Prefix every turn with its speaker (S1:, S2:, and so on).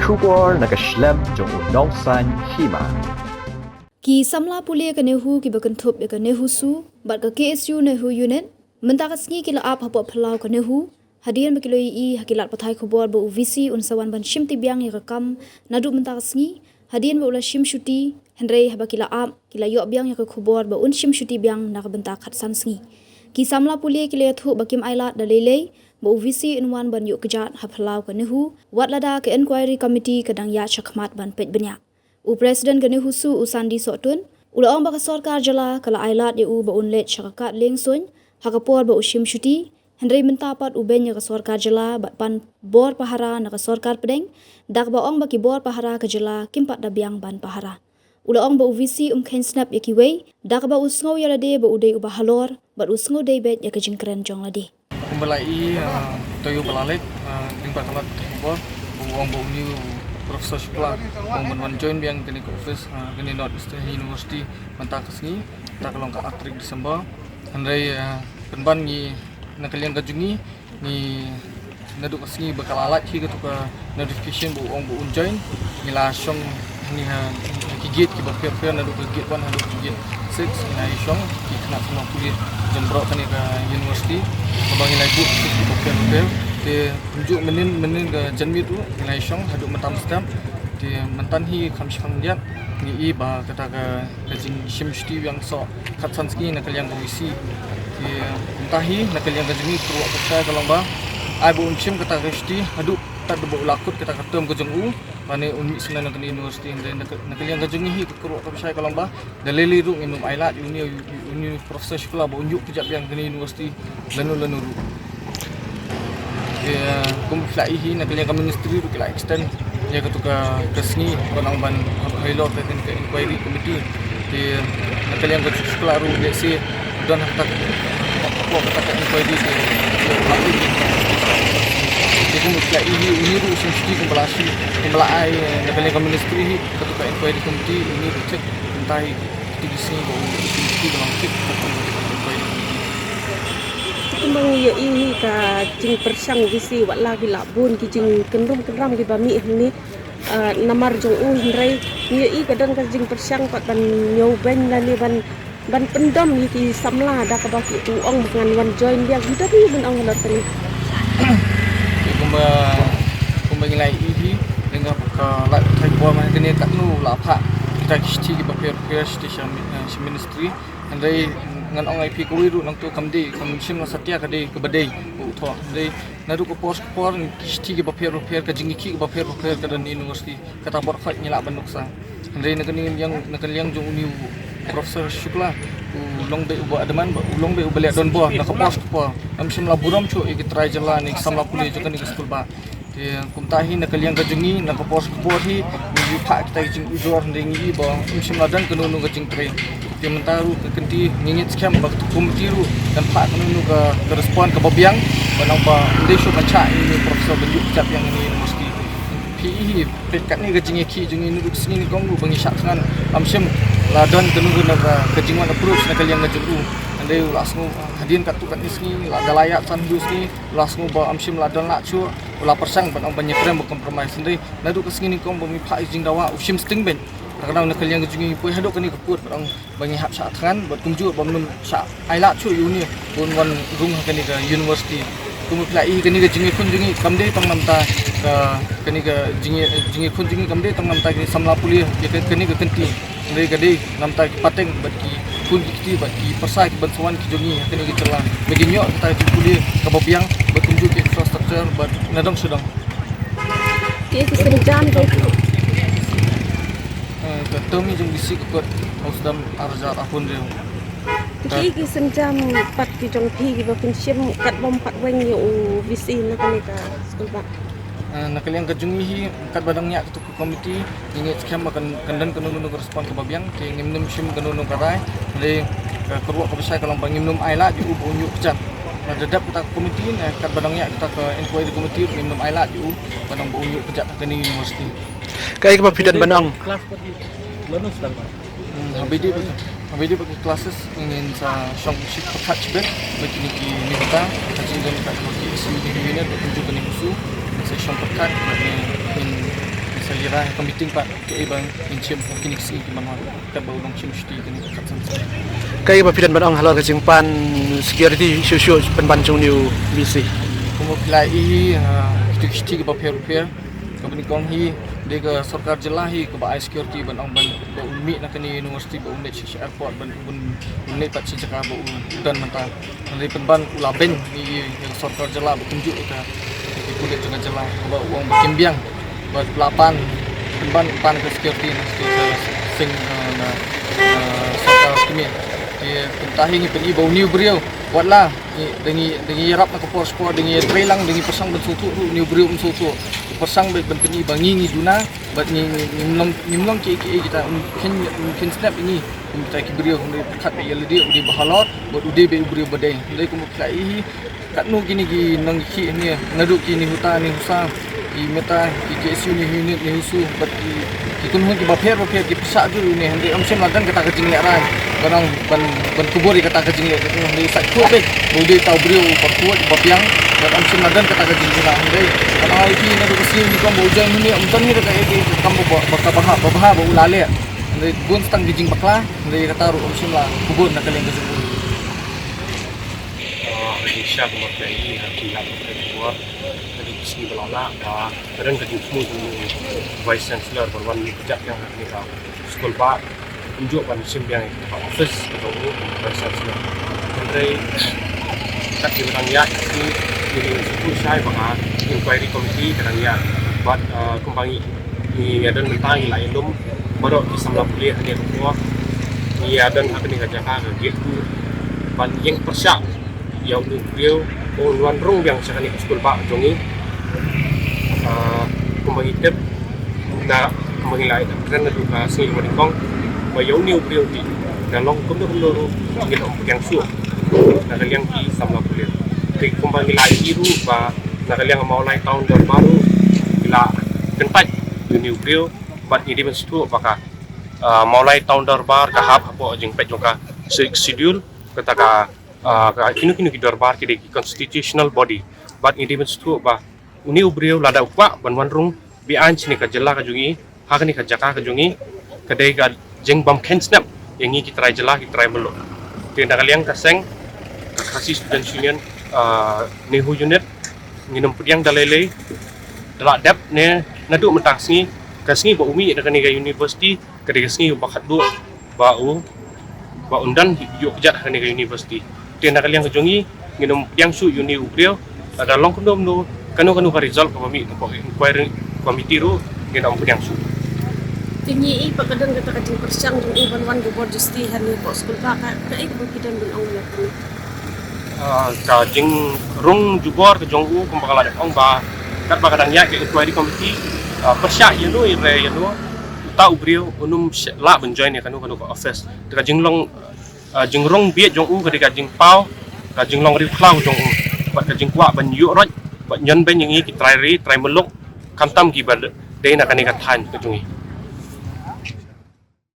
S1: Shubor nakaslem jong unong san hima.
S2: Ki samla pulia ka nehu ki bakantup ya ka nehu su bat ka KSU nehu unit mentaka sngi kila ap hapo phalau ka nehu hadian bakiloi I hakilat pathai khobor ba UVC unsawan ban shimti biang ya ka kam nadu mentaka sngi hadian ba ula shim shuti henrei habakila ap kila yok biang ya ka khobor ba un shim shuti biang na ka bentak khat san sngi ki samla pulia kila thu bakim ailat da lelei ba UVC inwan ban yok kejat ha phalau ka nehu wat lada ke inquiry committee kadang ya chakmat ban pet banyak Presiden gani husu usandi sotun ulaong baka sarkar jala kala ailat u ba unlet shakakat lengsun hakapor ba ushim shuti henry mentapat ubenya ka sarkar jala ba pan bor pahara na ka sarkar pedeng dak ba ong baki bor pahara ka jala kimpat da biang ban pahara ulaong ba UVC ken snap yakiwei dak ba usngau yalade ba udai uba halor ba usngau dei bet ya ka jingkren jong lade
S3: Kembali toyo balalek tingkat kalat bor uang bau new Profesor Shukla Bang join biang kini ke office kini North Eastern University mentak kesini tak kelong ke Atrik Desember andai penban ni nakaliang kajungi ni naduk kesini bakal alat hi ke notification bu ong bu join ni langsung ni gigit ki bakir naduk gigit wan naduk gigit 6 ni langsung ki kena semua kulit jembrok kini ke university bang ni bu ki bakir di tunjuk menin ke janmi tu nilai syong haduk mentam stamp di mentan hi khamshang diat ni ba kata ke jing shimshti yang so khatsan ski nak yang isi di entahi nak yang jing kru apa kalau ba ai bu unchim kata resti haduk tak debu lakut kata katem ke jengu mane unmi senan ke university nak yang jing hi kru apa kalau ba dalili ru minum ailat uni profesor sekolah bu unjuk kejap yang ke university lanu kumflaihi nakalian ka ministry ru kila extend ya ketuka kesni konang ban hello ke inquiry committee di nakalian ka sekolah ru desi dan tak apa kata inquiry di mati di kumflaihi ini ru sesti kumbelasi kumbelai nakalian ka ministry ketuka inquiry committee ini cek entai di sini ko di dalam cek
S4: Kembang ya ini ka jing persang visi wat lagi labun ki jing kendrum keram ki bami ni namar jong henrai ya I kadang ka jing persang pat ban nyoben lali ban pendam ni ki samla da ka baki tu ong dengan wan join dia kita ni ben ong lot ni
S3: kumba nilai ini dengan ka lat thai bo man kene kat nu la pha kita kisti ki bakir station ministry henrai ngan ong IP ko wiru nang tu kamdi komsim satya kade ke badai utho dei nadu ko post por kisti ke baper ka jingi ki ke baper ka dan university kata bor khat nyala banuksa ndai nakani yang nakaliang jong uni profesor Shukla long be uba adaman long be ubale don bo nak post por amsim laburam chu ik try jala ni samla puli jo kan ni school ba ti kumtahi nakaliang ka jungi nak post por hi ni pha kita jing ujor ndingi bo amsim ladan kanu nu ka jing train dia mentaru ke kenti ngingit scam waktu kumtiru dan pak menunu ke respon ke babiang banapa ndesho baca ini profesor benjuk cap yang ini mesti PE pekat ni kejing ki jungi nuduk sini ni gonggu bangi syaksan amsyam ladan kenunu ke jingwan approach nak yang ngejuru andai ulasmu hadian kat tukat ni sini la layak san dus ni ulasmu ba amsyam ladan la chu ula persang ban banyak frame compromise andai nadu ke sini ni gong bami pak jing dawa usim sting ben kadang nak kalian kejungi pui hadok kini keput orang bangi hak syak tangan buat kunjur bamnum syak ailat chu uni pun wan rung kini ke university kumulai kini ke jingi kunjungi kamde tang namta kini ke jingi kunjungi kamde tang namta kini samla puli kini ke kenti dari kade namta pateng bagi kunjungi bagi persai bantuan kejungi kini ke celah bagi nyok kita puli ke babiang buat kunjung ke infrastruktur buat nadong sedang
S4: ki kesenjam tu
S3: Kami jeng bisi kekut ausdam arja apun dia.
S4: ki senjam pat ki jong pi ki bakin sim kat bom pat weng yo visi nak ni ka school ba
S3: Nakaliang kajungi hi kat badangnya ketuk komiti ingin scam akan kandan kanunu respon ke babiang ke ngimnum sim kanunu karai dari keruak kabesai kalau ngimnum ailat di ubunyu kecap dadap kita komiti kat badangnya kita ke inquiry komiti ngimnum ailat di badang ubunyu kecap ke university
S1: Kaya kepapidan banang.
S3: Habidi bagi classes ingin sa syong ship catch ben bagi ni kita kacing dan kat bagi isi di unit bertunjuk ke ni musuh sa syong pekat in yara meeting pak ke bang inchem kini si ki manwa ka ba long chim shti kini ka san
S1: Kaya ba pidan banong halal kajing pan security issue penban jong new VC.
S3: kumo pilai shti ki ba pher company kong hi dega sarkar jela hi ke ba security ban ong ban ba umi na kani university ba unit shi airport ban unit pat shi jaka ba dan mata dari penban ulaben ni sarkar jela ba tunjuk ka di kulit jangan jela ba uang berkimbiang ba pelapan penban pan ke security na sing na sarkar kimi di pentahi ni peni ba uni beriau buatlah dengan rap nak force ko dengan trailang dengan pasang ben sutu ni beriau sutu pasang ben peni bangi ni duna bat ni nimlong ki kita mungkin snap ini kita ki beriau ni khat be yel dia di bahalot buat ude be beriau badai dari ko muklai kat nu gini gi nang ki ni ngaduk ki ni hutan ni husa ki meta ki KSU ni unit ni husu bat ki kun hu ki bapher ki pesak ju ni hande am sem ladan kata kejing ran barang ban kubur kata kejing ni sak ku be bude tau beriau perkuat bapiang dan am sem ladan kata kejing ni hande kana IP na du kesi ni ko bojang ni am tan ni kata IP kamu baka baha ba ulale hande gun stang kejing bakla hande kata ru am sem la kubur na kaleng kejing
S5: Indonesia kemudian ini hakikat kedua dari sini belola kadang kadang semua vice chancellor berwan kerja yang kita sekolah pak tunjuk ban simbiang office atau vice chancellor dari kat di bidang ya itu itu saya bahkan inquiry committee kadang ya buat kembali ni ada tentang lain lum baru disamla boleh hanya kedua ni ada akan dikerjakan gitu ban yang persiap yang beliau wan rong yang sekali sekolah pak jongi kembali tip na kembali lain kerana juga sini menikong bayau ni beliau di dalam kumdo kita yang suah nak yang di samla beliau di kembali lain itu bah nak yang mau lain tahun baru bila kenpat ni beliau buat ini menstu apakah mau lain tahun baru kahap apa jengpet juga schedule katakan kini darbar kini constitutional body but ini menstu bah uni ubriu lada upah ban rung bi anch ni ka jela ka jungi hak ni ka jaka ka jungi kadai ka jeng bam ken snap yang ni kita jela kita melo tindak kalian kaseng kasih student union nehu unit nginum pudiang dalele dalak dep ne nadu mentang sini kasni ba umi da kani ka university kadai kasni ba khadu ba undan yuk jat kani ka university tindak kalian kejungi nginum yang su uni ubriu ada long kondom no kanu ka result ka mami ko inquiry committee ru nginum yang su
S4: tinggi pagkadang kata kajing persiang jung iban wan go board justi hani ko sekolah ka kai ko kidan dun ong ya
S5: ka jing rung jubor ke jongu kumpakala ong ba kat bakadang ya ke inquiry committee persyak yanu ire yanu ta ubriu unum la benjoin ya kanu ko office ka jinglong jengrong biet jong u ketika jeng pau ka jenglong ri klau jong u bat ka jeng kwa ban yu roj bat nyen ben yang i ki trai meluk kantam ki bad de na kanika than ke jungi